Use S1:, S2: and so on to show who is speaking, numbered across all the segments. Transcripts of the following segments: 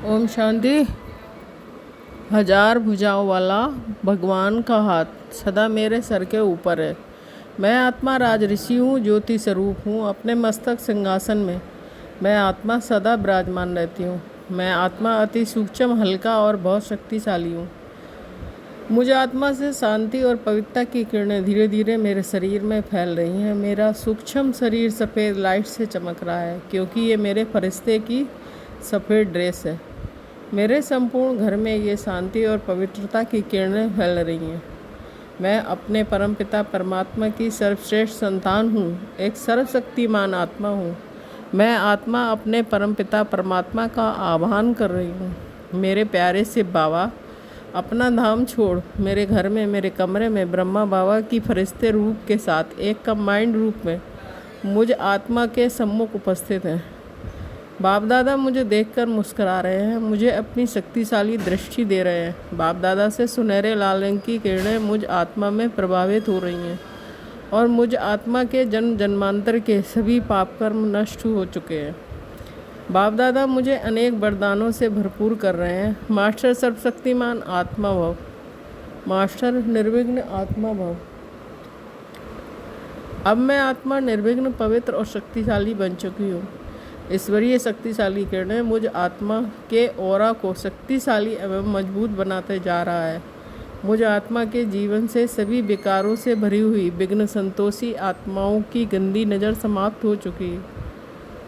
S1: ओम शांति। हजार भुजाओं वाला भगवान का हाथ सदा मेरे सर के ऊपर है। मैं आत्मा राज ऋषि हूँ, ज्योति स्वरूप हूँ। अपने मस्तक सिंहासन में मैं आत्मा सदा विराजमान रहती हूँ। मैं आत्मा अति सूक्ष्म, हल्का और बहुत शक्तिशाली हूँ। मुझ आत्मा से शांति और पवित्रता की किरणें धीरे धीरे मेरे शरीर में फैल रही हैं। मेरा सूक्ष्म शरीर सफ़ेद लाइट से चमक रहा है, क्योंकि ये मेरे फरिश्ते की सफ़ेद ड्रेस है। मेरे संपूर्ण घर में ये शांति और पवित्रता की किरणें फैल रही हैं। मैं अपने परमपिता परमात्मा की सर्वश्रेष्ठ संतान हूँ, एक सर्वशक्तिमान आत्मा हूँ। मैं आत्मा अपने परमपिता परमात्मा का आह्वान कर रही हूँ। मेरे प्यारे से बाबा, अपना धाम छोड़ मेरे घर में, मेरे कमरे में ब्रह्मा बाबा की फरिश्ते रूप के साथ एक कंबाइंड रूप में मुझ आत्मा के सम्मुख उपस्थित हैं। बाप दादा मुझे देखकर मुस्कुरा रहे हैं, मुझे अपनी शक्तिशाली दृष्टि दे रहे हैं। बाप दादा से सुनहरे लाल रंग की किरणें मुझ आत्मा में प्रभावित हो रही हैं और मुझ आत्मा के जन्म जन्मांतर के सभी पाप कर्म नष्ट हो चुके हैं। बाप दादा मुझे अनेक वरदानों से भरपूर कर रहे हैं। मास्टर सर्वशक्तिमान आत्मा भव, मास्टर निर्विघ्न आत्मा भव। अब मैं आत्मा निर्विघ्न, पवित्र और शक्तिशाली बन चुकी हूँ। ईश्वरीय शक्तिशाली किरणें मुझ आत्मा के ऑरा को शक्तिशाली एवं मजबूत बनाते जा रहा है। मुझ आत्मा के जीवन से सभी विकारों से भरी हुई विघ्न संतोषी आत्माओं की गंदी नज़र समाप्त हो चुकी है।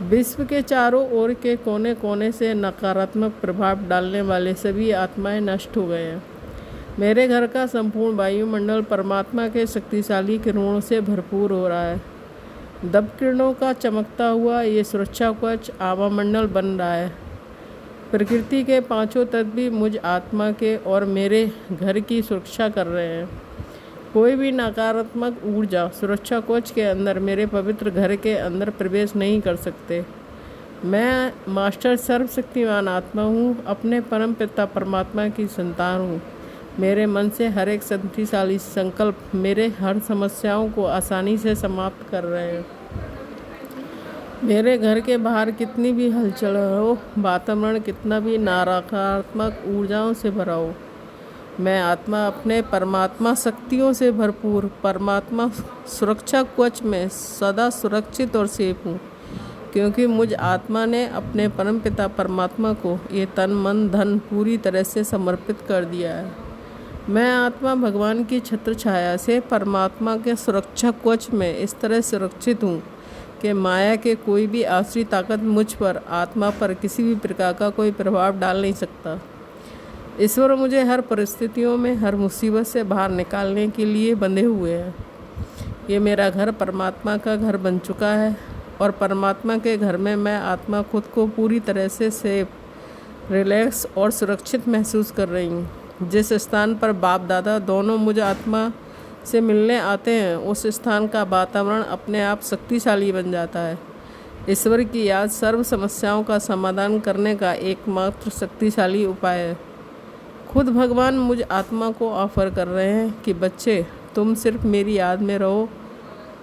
S1: विश्व के चारों ओर के कोने कोने से नकारात्मक प्रभाव डालने वाले सभी आत्माएं नष्ट हो गए हैं। मेरे घर का संपूर्ण वायुमंडल परमात्मा के शक्तिशाली किरणों से भरपूर हो रहा है। दब किरणों का चमकता हुआ ये सुरक्षा कवच आवामंडल बन रहा है। प्रकृति के पांचों तत्व भी मुझ आत्मा के और मेरे घर की सुरक्षा कर रहे हैं। कोई भी नकारात्मक ऊर्जा सुरक्षा कवच के अंदर, मेरे पवित्र घर के अंदर प्रवेश नहीं कर सकते। मैं मास्टर सर्वशक्तिमान आत्मा हूँ, अपने परम पिता परमात्मा की संतान हूँ। मेरे मन से हर एक शक्तिशाली संकल्प मेरे हर समस्याओं को आसानी से समाप्त कर रहे हैं। मेरे घर के बाहर कितनी भी हलचल हो, वातावरण कितना भी नकारात्मक ऊर्जाओं से भरा हो, मैं आत्मा अपने परमात्मा शक्तियों से भरपूर परमात्मा सुरक्षा कवच में सदा सुरक्षित और सेफ हूँ, क्योंकि मुझ आत्मा ने अपने परमपिता परमात्मा को ये तन मन धन पूरी तरह से समर्पित कर दिया है। मैं आत्मा भगवान की छत्र छाया से परमात्मा के सुरक्षा कवच में इस तरह सुरक्षित हूँ कि माया के कोई भी आसुरी ताकत मुझ पर, आत्मा पर किसी भी प्रकार का कोई प्रभाव डाल नहीं सकता। ईश्वर मुझे हर परिस्थितियों में, हर मुसीबत से बाहर निकालने के लिए बंधे हुए हैं। ये मेरा घर परमात्मा का घर बन चुका है और परमात्मा के घर में मैं आत्मा खुद को पूरी तरह से सेफ, रिलैक्स और सुरक्षित महसूस कर रही हूँ। जिस स्थान पर बाप दादा दोनों मुझ आत्मा से मिलने आते हैं, उस स्थान का वातावरण अपने आप शक्तिशाली बन जाता है। ईश्वर की याद सर्व समस्याओं का समाधान करने का एकमात्र शक्तिशाली उपाय है। खुद भगवान मुझ आत्मा को ऑफर कर रहे हैं कि बच्चे, तुम सिर्फ मेरी याद में रहो।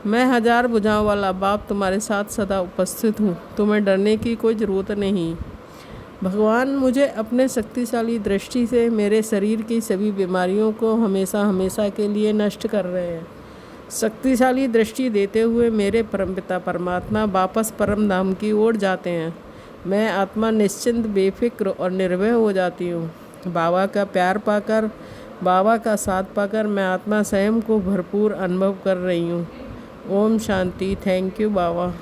S1: मैं हजार भुजाओं वाला बाप तुम्हारे साथ सदा उपस्थित हूँ। तुम्हें डरने की कोई ज़रूरत नहीं। भगवान मुझे अपने शक्तिशाली दृष्टि से मेरे शरीर की सभी बीमारियों को हमेशा हमेशा के लिए नष्ट कर रहे हैं। शक्तिशाली दृष्टि देते हुए मेरे परमपिता परमात्मा वापस परम धाम की ओर जाते हैं। मैं आत्मा निश्चिंत, बेफिक्र और निर्भय हो जाती हूँ। बाबा का प्यार पाकर, बाबा का साथ पाकर मैं आत्मा स्वयं को भरपूर अनुभव कर रही हूँ। Om Shanti. Thank you Baba.